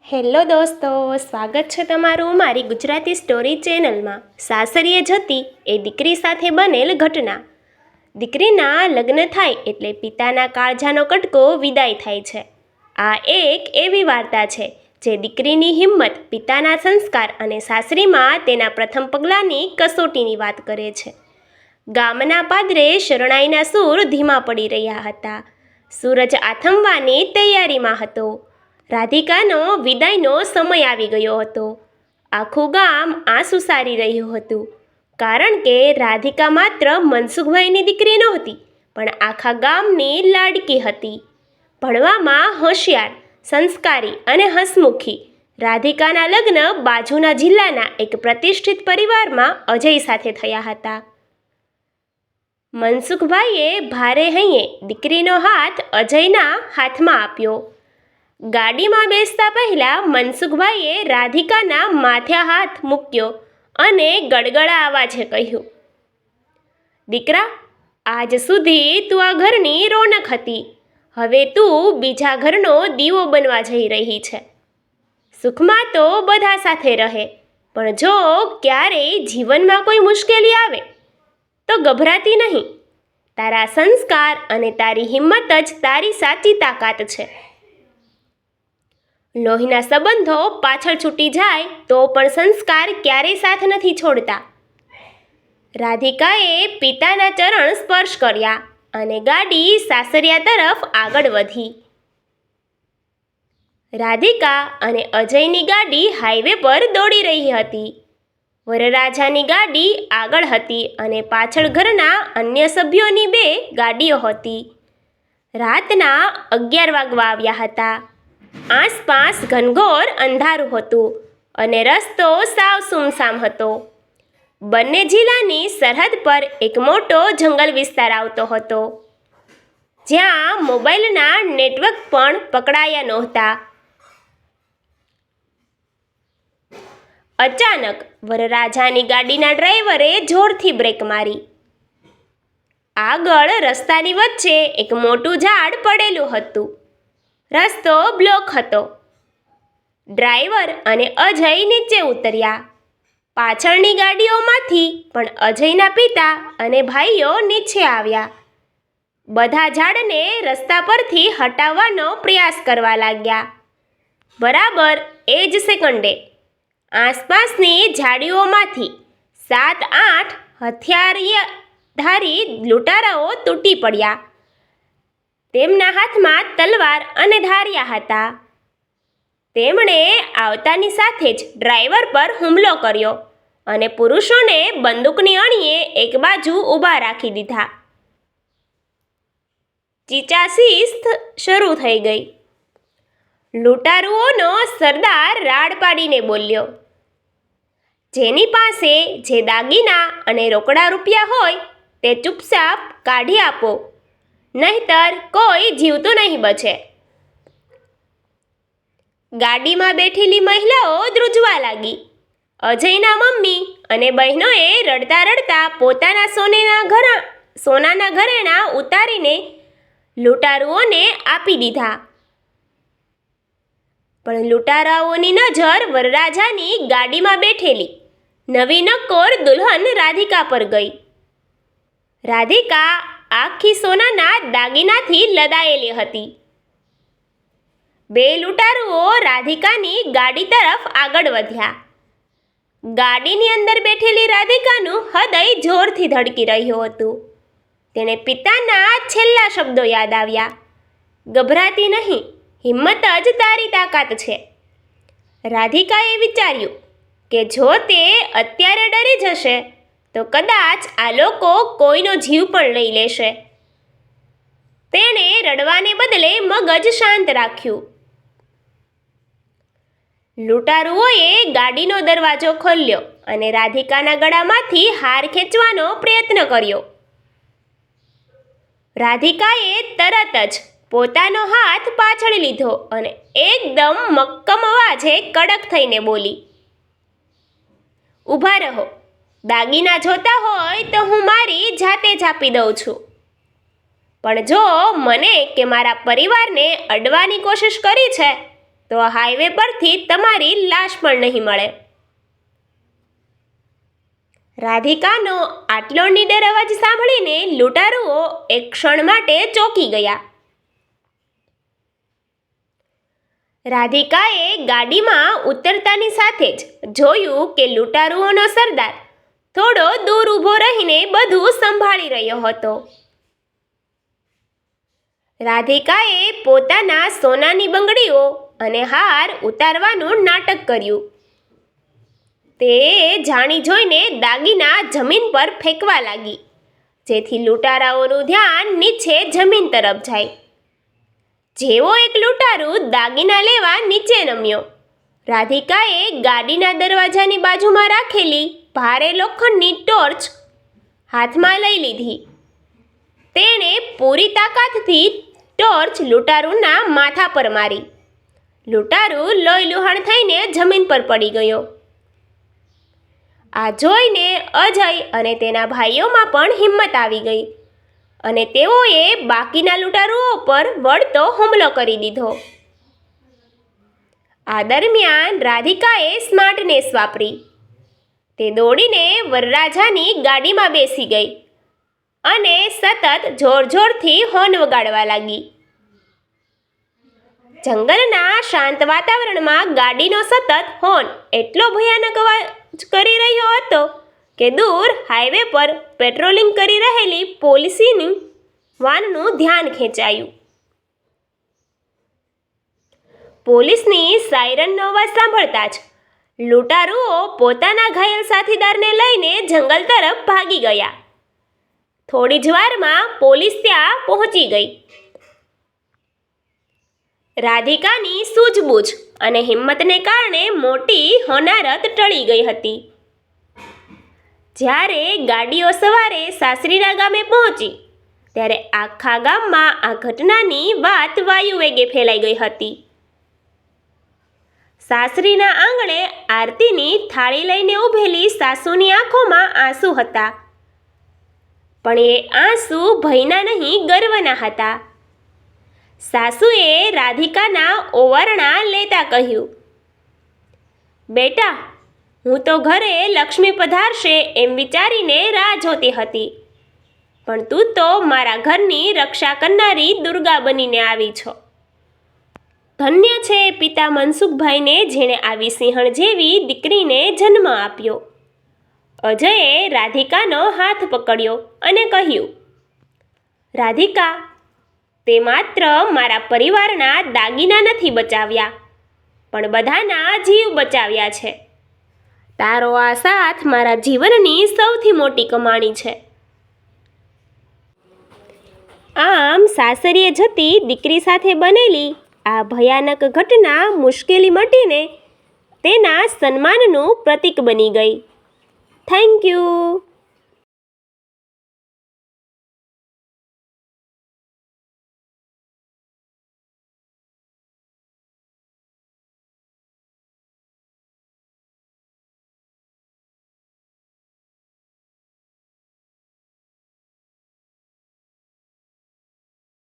Hello દોસ્તો, સ્વાગત છે તમારું મારી ગુજરાતી સ્ટોરી ચેનલમાં. સાસરીએ જતી એ દીકરી સાથે બનેલ ઘટના. દીકરીના લગ્ન થાય એટલે પિતાના કાળજાનો કટકો વિદાય થાય છે. આ એક એવી વાર્તા છે જે દીકરીની હિંમત, પિતાના સંસ્કાર અને સાસરીમાં તેના પ્રથમ પગલાંની કસોટીની વાત કરે છે. ગામના પાદરે શરણાઈના સૂર ધીમા પડી રહ્યા હતા. સૂરજ આથમવાની તૈયારીમાં હતો. રાધિકાનો વિદાયનો સમય આવી ગયો હતો. આખું ગામ આંસુ સારી રહ્યું હતું, કારણ કે રાધિકા માત્ર મનસુખભાઈની દીકરી નહોતી, પણ આખા ગામની લાડકી હતી. ભણવામાં હોશિયાર, સંસ્કારી અને હસમુખી રાધિકાના લગ્ન બાજુના જિલ્લાના એક પ્રતિષ્ઠિત પરિવારમાં અજય સાથે થયા હતા. મનસુખભાઈએ ભારે હૈયે દીકરીનો હાથ અજયના હાથમાં આપ્યો. ગાડીમાં બેસતા પહેલા મનસુખભાઈએ રાધિકાના માથે હાથ મૂક્યો અને ગળગળા અવાજે કહ્યું, દીકરા, આજ સુધી તું આ ઘરની રોનક હતી. હવે તું બીજા ઘરનો દીવો બનવા જઈ રહી છે. સુખમાં તો બધા સાથે રહે, પણ જો ક્યારેય જીવનમાં કોઈ મુશ્કેલી આવે તો ગભરાતી નહીં. તારા સંસ્કાર અને તારી હિંમત જ તારી સાચી તાકાત છે. લોહીના સંબંધો પાછળ છૂટી જાય તો પણ સંસ્કાર ક્યારેય સાથ નથી છોડતા. રાધિકાએ પિતાના ચરણ સ્પર્શ કર્યા અને ગાડી સાસરિયા તરફ આગળ વધી. રાધિકા અને અજયની ગાડી હાઈવે પર દોડી રહી હતી. વરરાજાની ગાડી આગળ હતી અને પાછળ ઘરના અન્ય સભ્યોની 2 ગાડીઓ હતી. રાતના 11 વાગવા આવ્યા હતા. આસપાસ ઘનઘોર અંધારું હતું અને રસ્તો સાવ સુમસામ હતો. બંને જિલ્લાની સરહદ પર એક મોટો જંગલ વિસ્તાર આવતો હતો, જ્યાં મોબાઈલના નેટવર્ક પણ પકડાયા નહોતા. અચાનક વરરાજાની ગાડીના ડ્રાઈવરે જોરથી બ્રેક મારી. આગળ રસ્તાની વચ્ચે એક મોટું ઝાડ પડેલું હતું. રસ્તો બ્લોક હતો. ડ્રાઈવર અને અજય નીચે ઉતર્યા. પાછળની ગાડીઓમાંથી પણ અજયના પિતા અને ભાઈઓ નીચે આવ્યા. બધા ઝાડને રસ્તા પરથી હટાવવાનો પ્રયાસ કરવા લાગ્યા. બરાબર એ જ સેકન્ડે આસપાસની ઝાડીઓમાંથી 7-8 હથિયારધારી લૂંટારાઓ તૂટી પડ્યા. તેમના હાથમાં તલવાર અને ધારિયા હતા. તેમણે આવતાની સાથે જ ડ્રાઈવર પર હુમલો કર્યો અને પુરુષોને બંદૂકની અણીએ એક બાજુ ઊભા રાખી દીધા. ચીચાશીસ શરૂ થઈ ગઈ. લૂંટારુઓનો સરદાર રાડ પાડીને બોલ્યો, જેની પાસે જે દાગીના અને રોકડા રૂપિયા હોય તે ચૂપચાપ કાઢી આપો, નહીંતર કોઈ જીવતું નહીં બચે. ગાડીમાં બેઠેલી મહિલાઓ ધ્રુજવા લાગી. અજયના મમ્મી અને બહેનોએ રડતા રડતા પોતાના સોનાના ઘરેણાં ઉતારીને લૂંટારુઓને આપી દીધા. પણ લૂંટારાઓની નજર વરરાજાની ગાડીમાં બેઠેલી નવી નક્કોર દુલ્હન રાધિકા પર ગઈ. રાધિકા આખી સોનાના દાગીનાથી લદાયેલી હતી. 2 લૂંટારુઓ રાધિકાની ગાડી તરફ આગળ વધ્યા. ગાડીની અંદર બેઠેલી રાધિકાનું હૃદય જોરથી ધડકી રહ્યું હતું. તેને પિતાના છેલ્લા શબ્દો યાદ આવ્યા, ગભરાતી નહીં, હિંમત જ તારી તાકાત છે. રાધિકાએ વિચાર્યું કે જો તે અત્યારે ડરી જશે તો કદાચ આ લોકો કોઈનો જીવ પણ લઈ લેશે. તેણે રડવાને બદલે મગજ શાંત રાખ્યું. લૂંટારુઓએ ગાડીનો દરવાજો ખોલ્યો અને રાધિકાના ગળામાંથી હાર ખેંચવાનો પ્રયત્ન કર્યો. રાધિકાએ તરત જ પોતાનો હાથ પાછળ લીધો અને એકદમ મક્કમ અવાજે કડક થઈને બોલી, ઊભા રહો. દાગીના જોતા હોય તો હું મારી જાતે જ આપી દઉં છું, પણ જો મને કે મારા પરિવારને અડવાની કોશિશ કરી છે તો હાઈવે પરથી તમારી લાશ પણ નહીં મળે. રાધિકાનો આટલો નીડર અવાજ સાંભળીને લૂંટારુઓ એક ક્ષણ માટે ચોંકી ગયા. રાધિકાએ ગાડીમાં ઉતરતાની સાથે જ જોયું કે લૂંટારુઓનો સરદાર થોડો દૂર ઊભો રહીને બધું સંભાળી રહ્યો હતો. રાધિકાએ પોતાના સોનાની બંગડીઓ અને હાર ઉતારવાનું નાટક કર્યું. તે જાણી જોઈને દાગીના જમીન પર ફેંકવા લાગી, જેથી લૂંટારાઓનું ધ્યાન નીચે જમીન તરફ જાય. જેવો એક લૂંટારૂ દાગીના લેવા નીચે નમ્યો, રાધિકાએ ગાડીના દરવાજાની બાજુમાં રાખેલી ભારે લોખંડની ટોર્ચ હાથમાં લઈ લીધી. તેણે પૂરી તાકાતથી ટોર્ચ લૂંટારૂના માથા પર મારી. લૂંટારૂ લોહીલુહાણ થઈને જમીન પર પડી ગયો. આ જોઈને અજય અને તેના ભાઈઓમાં પણ હિંમત આવી ગઈ અને તેઓએ બાકીના લૂંટારુઓ પર વળતો હુમલો કરી દીધો. આ દરમિયાન રાધિકાએ સ્માર્ટનેસ વાપરી. તે દોડીને વરરાજાની ગાડીમાં બેસી ગઈ અને સતત જોરથી હોર્ન વગાડવા લાગી. જંગલના શાંત વાતાવરણમાં ગાડીનો સતત હોર્ન એટલો ભયાનક અવાજ કરી રહ્યો હતો કે દૂર હાઈવે પર પેટ્રોલિંગ કરી રહેલી પોલીસની વાનનું ધ્યાન ખેંચાયું. પોલીસની સાયરનનો અવાજ સાંભળતા જ લૂંટારુઓ પોતાના ઘાયલ સાથીદારને લઈને જંગલ તરફ ભાગી ગયા. થોડી જ વારમાં પોલીસ ત્યાં પહોંચી ગઈ. રાધિકાની સૂઝબૂઝ અને હિંમતને કારણે મોટી હોનારત ટળી ગઈ હતી. જ્યારે ગાડીઓ સવારે સાસરીના ગામે પહોંચી ત્યારે આખા ગામમાં આ ઘટનાની વાત વાયુવેગે ફેલાઈ ગઈ હતી. સાસરીના આંગણે આરતીની થાળી લઈને ઊભેલી સાસુની આંખોમાં આંસુ હતા, પણ એ આંસુ ભયના નહીં ગર્વના હતા. સાસુએ રાધિકાના ઓવારણા લેતા કહ્યું, બેટા, હું તો ઘરે લક્ષ્મી પધારશે એમ વિચારીને રાહ જોતી હતી, પણ તું તો મારા ઘરની રક્ષા કરનારી દુર્ગા બનીને આવી છો. ધન્ય છે પિતા મનસુખભાઈને, જેણે આવી સિંહણ જેવી દીકરીને જન્મ આપ્યો. અજયે રાધિકાનો હાથ પકડ્યો અને કહ્યું, રાધિકા, તે માત્ર મારા પરિવારના દાગીના નથી બચાવ્યા, પણ બધાના જીવ બચાવ્યા છે. તારો આ સાથ મારા જીવનની સૌથી મોટી કમાણી છે. આમ સાસરીએ જતી દીકરી સાથે બનેલી આ ભયાનક ઘટના મુશ્કેલી મટીને તેના સન્માનનું પ્રતીક બની ગઈ. Thank you.